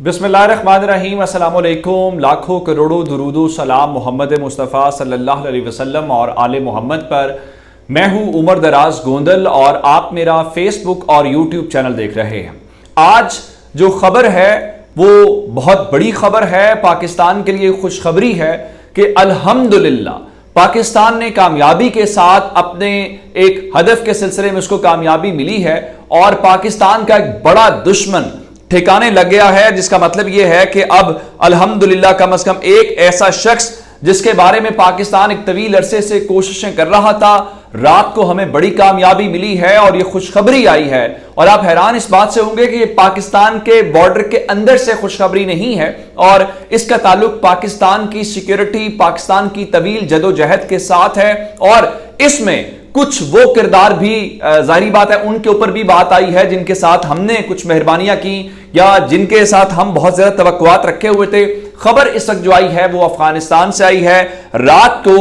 बिस्मिल्लाहिर्रहमानिर्रहीम। अस्सलाम वालेकुम। लाखों करोड़ों दुरूदो सलाम मोहम्मद मुस्तफ़ा सल्लल्लाहु अलैहि वसल्लम और आले मोहम्मद पर। मैं हूं उमर दराज गोंदल और आप मेरा फेसबुक और यूट्यूब चैनल देख रहे हैं। आज जो खबर है वो बहुत बड़ी खबर है, पाकिस्तान के लिए खुशखबरी है कि अल्हम्दुलिल्लाह पाकिस्तान ने कामयाबी के साथ अपने एक हदफ के सिलसिले में उसको कामयाबी मिली है और पाकिस्तान का एक बड़ा दुश्मन ठिकाने लग गया है, जिसका मतलब यह है कि अब अल्हम्दुलिल्लाह कम से कम एक ऐसा शख्स जिसके बारे में पाकिस्तान एक तवील अरसे से कोशिशें कर रहा था, रात को हमें बड़ी कामयाबी मिली है और यह खुशखबरी आई है। और आप हैरान इस बात से होंगे कि ये पाकिस्तान के बॉर्डर के अंदर से खुशखबरी नहीं है और इसका ताल्लुक पाकिस्तान की सिक्योरिटी, पाकिस्तान की तवील जदोजहद के साथ है। और इसमें कुछ वो किरदार भी जाहिर बात है उनके ऊपर भी बात आई है जिनके साथ हमने कुछ मेहरबानियां की या जिनके साथ हम बहुत ज्यादा तवक्कुआत रखे हुए थे। खबर इस वक्त जो आई है वो अफगानिस्तान से आई है। रात को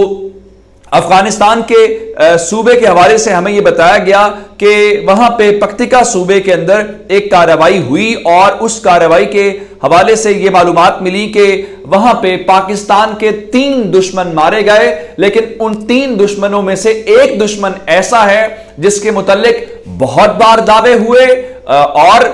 अफगानिस्तान के सूबे के हवाले से हमें यह बताया गया कि वहां पे पक्तिका सूबे के अंदर एक कार्रवाई हुई और उस कार्रवाई के हवाले से यह मालूमात मिली कि वहां पे पाकिस्तान के 3 दुश्मन मारे गए, लेकिन उन 3 दुश्मनों में से एक दुश्मन ऐसा है जिसके मुतल्लिक बहुत बार दावे हुए और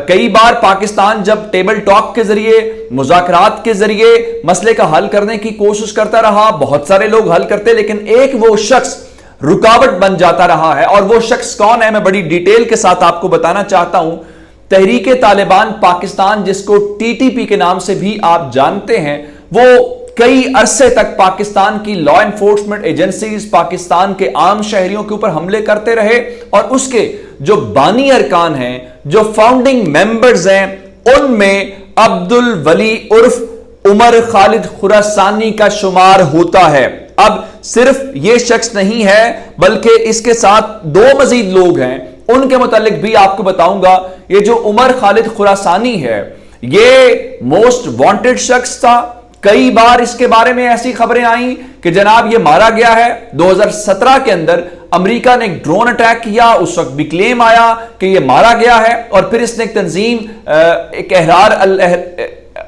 कई बार पाकिस्तान जब टेबल टॉक के जरिए, मुज़ाकरात के जरिए मसले का हल करने की कोशिश करता रहा, बहुत सारे लोग हल करते, लेकिन एक वो शख्स रुकावट बन जाता रहा है। और वो शख्स कौन है, मैं बड़ी डिटेल के साथ आपको बताना चाहता हूं। तहरीक तालिबान पाकिस्तान, जिसको टीटीपी के नाम से भी आप जानते हैं, वो कई अरसे तक पाकिस्तान की लॉ एनफोर्समेंट एजेंसीज, पाकिस्तान के आम शहरियों के ऊपर हमले करते रहे और उसके जो बानी अरकान हैं, जो फाउंडिंग मेंबर्स हैं, उनमें अब्दुल वली उर्फ उमर खालिद खुरासानी का शुमार होता है। अब सिर्फ ये शख्स नहीं है बल्कि इसके साथ 2 मजीद लोग हैं, उनके मुतालिक भी आपको बताऊंगा। ये जो उमर खालिद खुरासानी है ये मोस्ट वांटेड शख्स था। कई बार इसके बारे में ऐसी खबरें आई कि जनाब ये मारा गया है। 2017 के अंदर अमेरिका ने एक ड्रोन अटैक किया, उस वक्त भी क्लेम आया कि ये मारा गया है और फिर इसने एक तंजीम, एक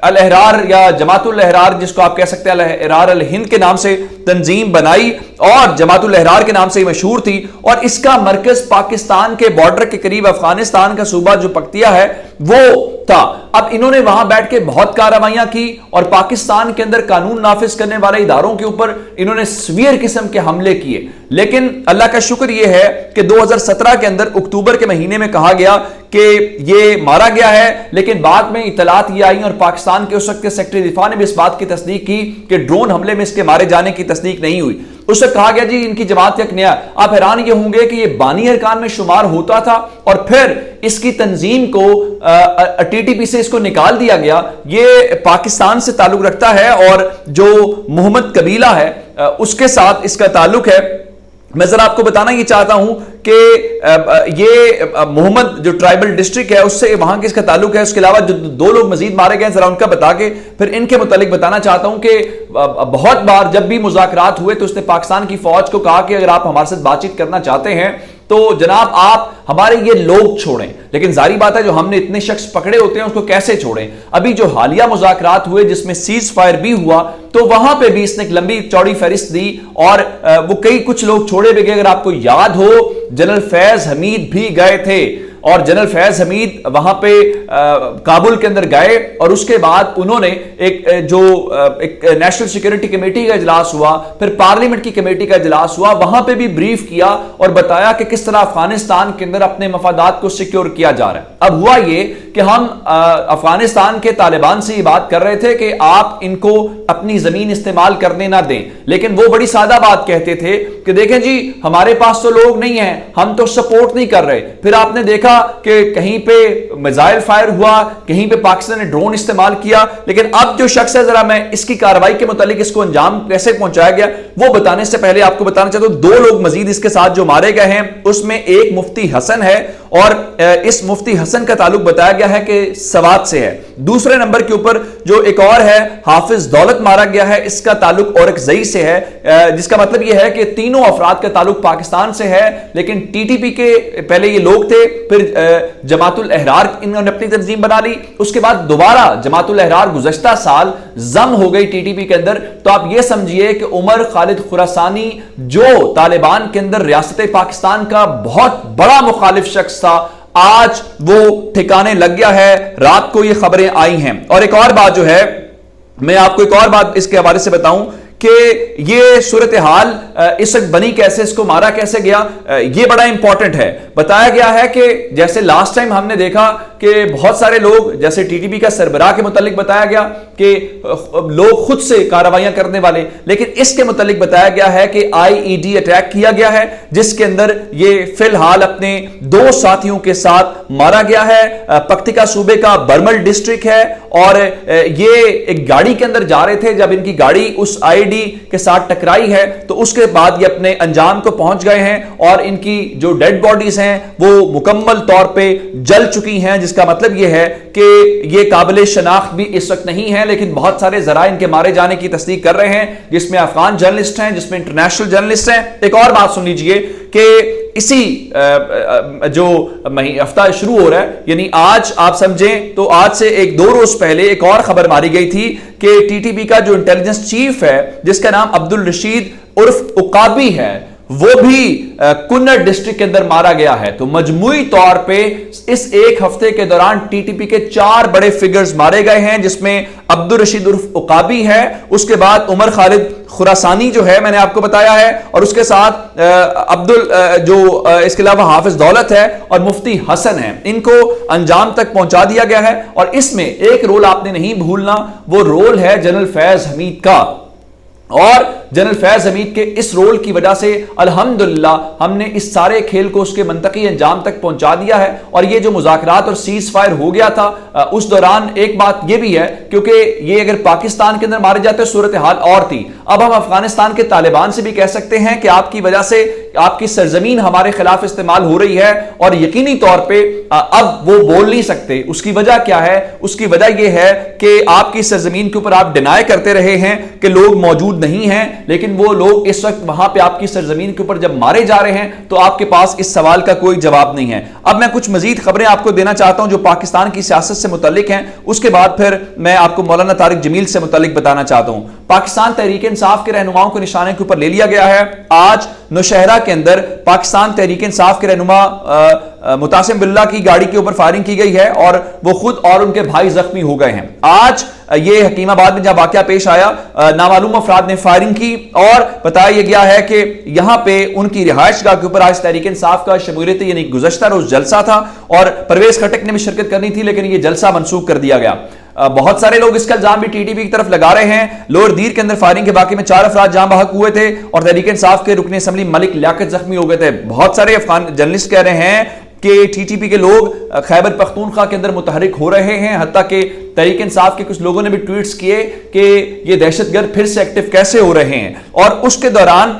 अल अहरार या जमातुल अहरार, जिसको आप कह सकते हैं अल अहरार अल हिंद के नाम से तंजीम बनाई और जमातुल अहरार के नाम से मशहूर थी और इसका मरकज पाकिस्तान के बॉर्डर के करीब अफगानिस्तान का सूबा जो पक्तिया है वो था। अब इन्होंने वहां बैठ के बहुत कार्रवाइयां की और पाकिस्तान के अंदर कानून नाफिज करने वाले इदारों के ऊपर इन्होंने सीवियर किस्म के हमले किए। लेकिन अल्लाह का शुक्र यह है कि 2017 के अंदर अक्टूबर के महीने में कहा गया कि ये मारा गया है, लेकिन बाद में इतलात ये आई और पाकिस्तान के उस वक्त के सेक्रेटरी दिफा ने भी इस बात की तस्दीक की कि ड्रोन हमले में इसके मारे जाने की तस्दीक नहीं हुई। उससे कहा गया जी इनकी जमात एक नया। आप हैरान ये होंगे कि ये बानी अरकान में शुमार होता था और फिर इसकी तंजीम को टीटीपी से इसको निकाल दिया गया। ये पाकिस्तान से ताल्लुक रखता है और जो मोहम्मद कबीला है उसके साथ इसका ताल्लुक है। मैं जरा आपको बताना ये चाहता हूं कि ये मोहम्मद जो ट्राइबल डिस्ट्रिक्ट है उससे वहां के इसका ताल्लुक है। उसके अलावा जो 2 लोग मजीद मारे गए, जरा उनका बता के फिर इनके मुतालिक बताना चाहता हूं कि बहुत बार जब भी मुज़ाकरात हुए तो उसने पाकिस्तान की फौज को कहा कि अगर आप हमारे साथ बातचीत करना चाहते हैं तो जनाब आप हमारे ये लोग छोड़ें। लेकिन जारी बात है जो हमने इतने शख्स पकड़े होते हैं उसको कैसे छोड़ें। अभी जो हालिया मुज़ाकरात हुए जिसमें सीज फायर भी हुआ तो वहां पे भी इसने एक लंबी चौड़ी फहरिस्त दी और वो कुछ लोग छोड़े भी गए। अगर आपको याद हो जनरल फैज हमीद भी गए थे और जनरल फैज हमीद वहां पे काबुल के अंदर गए और उसके बाद उन्होंने एक नेशनल सिक्योरिटी कमेटी का इजलास हुआ, फिर पार्लियामेंट की कमेटी का इजलास हुआ, वहां पे भी ब्रीफ किया और बताया कि किस तरह अफगानिस्तान के अंदर अपने मफादात को सिक्योर किया जा रहा है। अब हुआ ये कि हम अफगानिस्तान के तालिबान से ये बात कर रहे थे कि आप इनको अपनी जमीन इस्तेमाल करने ना दें, लेकिन वो बड़ी सादा बात कहते थे कि देखें जी हमारे पास तो लोग नहीं है, हम तो सपोर्ट नहीं कर रहे। फिर आपने देखा कि कहीं पे मिसाइल फायर हुआ, कहीं पे पाकिस्तान ने ड्रोन इस्तेमाल किया। लेकिन अब जो शख्स है, जरा मैं इसकी कार्रवाई के मुतालिक इसको अंजाम कैसे पहुंचाया गया वो बताने से पहले आपको बताना चाहता हूं 2 लोग मजीद इसके साथ जो मारे गए हैं उसमें एक मुफ्ती हसन है اور اس مفتی حسن کا تعلق بتایا گیا ہے کہ سوات سے ہے. دوسرے نمبر کے اوپر جو ایک اور ہے حافظ دولت مارا گیا ہے, اس کا تعلق اورکزئی سے ہے, جس کا مطلب یہ ہے کہ تینوں افراد کا تعلق پاکستان سے ہے, لیکن ٹی ٹی پی کے پہلے یہ لوگ تھے, پھر جماعت الاحرار انہوں نے اپنی تنظیم بنا لی, اس کے بعد دوبارہ جماعت الاحرار گزشتہ سال ضم ہو گئی ٹی ٹی پی کے اندر. تو آپ یہ سمجھیے کہ عمر خالد خراسانی جو طالبان کے اندر ریاست پاکستان کا بہت بڑا مخالف شخص تھا, آج وہ ٹھکانے لگ گیا ہے. رات کو یہ خبریں آئی ہیں. اور ایک اور بات جو ہے, میں آپ کو ایک اور بات اس کے حوالے سے بتاؤں کہ یہ صورتحال اس وقت بنی کیسے, اس کو مارا کیسے گیا, یہ بڑا امپورٹنٹ ہے. بتایا گیا ہے کہ جیسے لاسٹ ٹائم ہم نے دیکھا کہ بہت سارے لوگ, جیسے ٹی ٹی پی کا سربراہ کے متعلق بتایا گیا کہ لوگ خود سے کارروائیاں کرنے والے, لیکن اس کے متعلق بتایا گیا ہے کہ آئی ای ڈی اٹیک کیا گیا ہے, جس کے اندر یہ فی الحال اپنے 2 ساتھیوں کے ساتھ مارا گیا ہے. پکتیکا صوبے کا برمل ڈسٹرکٹ ہے, اور یہ ایک گاڑی کے اندر جا رہے تھے. جب ان کی گاڑی اس آئی ڈی کے ساتھ ٹکرائی ہے تو اس کے بعد یہ اپنے انجام کو پہنچ گئے ہیں, اور ان کی جو ڈیڈ باڈیز ہیں وہ مکمل طور پہ جل چکی ہیں, جس کا مطلب یہ ہے کہ یہ قابل شناخت بھی اس وقت نہیں ہے, لیکن بہت سارے ذرائع ان کے مارے جانے کی تصدیق کر رہے ہیں, جس میں افغان جرنلسٹ ہیں, جس میں انٹرنیشنل جرنلسٹ ہیں. ایک اور بات سن لیجئے کہ اسی جو ہفتہ شروع ہو رہا ہے, یعنی آج آپ سمجھیں تو آج سے 1-2 روز پہلے ایک اور خبر ماری گئی تھی کہ ٹی ٹی پی کا جو انٹیلیجنس چیف ہے, جس کا نام عبدالرشید عرف عقابی ہے, وہ بھی کنڑ ڈسٹرکٹ کے اندر مارا گیا ہے. تو مجموعی طور پہ اس ایک ہفتے کے دوران ٹی ٹی پی کے 4 بڑے فگرز مارے گئے ہیں, جس میں عبدالرشید عرف عقابی ہے, اس کے بعد عمر خالد خراسانی جو ہے میں نے آپ کو بتایا ہے, اور اس کے ساتھ اس کے علاوہ حافظ دولت ہے اور مفتی حسن ہے. ان کو انجام تک پہنچا دیا گیا ہے. اور اس میں ایک رول آپ نے نہیں بھولنا, وہ رول ہے جنرل فیض حمید کا. اور جنرل فیض حمید کے اس رول کی وجہ سے الحمدللہ ہم نے اس سارے کھیل کو اس کے منطقی انجام تک پہنچا دیا ہے. اور یہ جو مذاکرات اور سیز فائر ہو گیا تھا, اس دوران ایک بات یہ بھی ہے, کیونکہ یہ اگر پاکستان کے اندر مارے جاتے صورتحال اور تھی. اب ہم افغانستان کے طالبان سے بھی کہہ سکتے ہیں کہ آپ کی وجہ سے آپ کی سرزمین ہمارے خلاف استعمال ہو رہی ہے, اور یقینی طور پہ اب وہ بول نہیں سکتے. اس کی وجہ کیا ہے؟ اس کی وجہ یہ ہے کہ آپ کی سرزمین کے اوپر آپ ڈینائی کرتے رہے ہیں کہ لوگ موجود نہیں ہیں, لیکن وہ لوگ اس وقت وہاں پہ آپ کی سرزمین کے اوپر جب مارے جا رہے ہیں تو آپ کے پاس اس سوال کا کوئی جواب نہیں ہے. اب میں کچھ مزید خبریں آپ کو دینا چاہتا ہوں جو پاکستان کی سیاست سے متعلق ہیں, اس کے بعد پھر میں آپ کو مولانا طارق جمیل سے متعلق بتانا چاہتا ہوں. پاکستان تحریک انصاف کے رہنماؤں کو نشانے کے اوپر لے لیا گیا ہے. آج نوشہرہ کے اندر پاکستان تحریک انصاف کے رہنما متعصم باللہ کی گاڑی کے اوپر فائرنگ کی گئی ہے, اور وہ خود اور ان کے بھائی زخمی ہو گئے ہیں. آج یہ حکیم آباد میں جب واقعہ پیش آیا, نامعلوم افراد نے فائرنگ کی, اور بتایا یہ گیا ہے کہ یہاں پہ ان کی رہائش گاہ کے اوپر آج تحریک انصاف کا شمولیت یعنی گزشتہ روز جلسہ تھا, اور پرویز خٹک نے بھی شرکت کرنی تھی, لیکن یہ جلسہ منسوخ کر دیا گیا. بہت سارے لوگ اس کا الزام بھی ٹی ٹی پی کی طرف لگا رہے ہیں. لوور دیر کے اندر فائرنگ کے واقعے میں 4 افراد جاں بحق ہوئے تھے, اور تحریک انصاف کے رکن اسمبلی ملک لیاقت زخمی ہو گئے تھے. بہت سارے افغان جرنلسٹ کہہ رہے ہیں کہ ٹی ٹی پی کے لوگ خیبر پختونخوا کے اندر متحرک ہو رہے ہیں, حتیٰ کہ تحریک انصاف کے کچھ لوگوں نے بھی ٹویٹس کیے کہ یہ دہشت گرد پھر سے ایکٹیو کیسے ہو رہے ہیں. اور اس کے دوران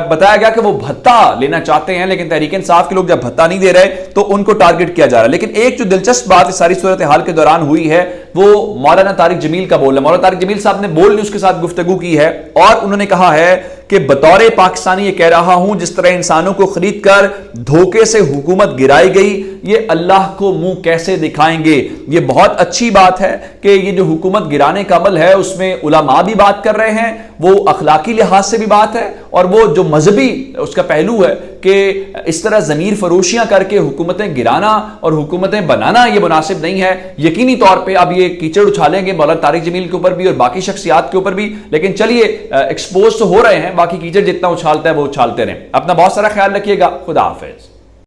بتایا گیا کہ وہ بھتہ لینا چاہتے ہیں, لیکن تحریک انصاف کے لوگ جب بھتہ نہیں دے رہے تو ان کو ٹارگٹ کیا جا رہا ہے. لیکن ایک جو دلچسپ بات اس ساری صورتحال کے دوران ہوئی ہے وہ مولانا طارق جمیل کا بول ہے. مولانا طارق جمیل صاحب نے بول نیوز کے ساتھ گفتگو کی ہے, اور انہوں نے کہا ہے کہ بطور پاکستانی یہ کہہ رہا ہوں, جس طرح انسانوں کو خرید کر دھوکے سے حکومت گرائی گئی, یہ اللہ کو منہ کیسے دکھائیں گے. یہ بہت اچھی بات ہے کہ یہ جو حکومت گرانے کا عمل ہے اس میں علماء بھی بات کر رہے ہیں, وہ اخلاقی لحاظ سے بھی بات ہے, اور وہ جو مذہبی اس کا پہلو ہے کہ اس طرح ضمیر فروشیاں کر کے حکومتیں گرانا اور حکومتیں بنانا یہ مناسب نہیں ہے. یقینی طور پہ اب یہ کیچڑ اچھالیں گے مولانا طارق جمیل کے اوپر بھی اور باقی شخصیات کے اوپر بھی, لیکن چلیے ایکسپوز تو ہو رہے ہیں, باقی کیچڑ جتنا اچھالتا ہے وہ اچھالتے رہیں. اپنا بہت سارا خیال رکھیے گا. خدا حافظ.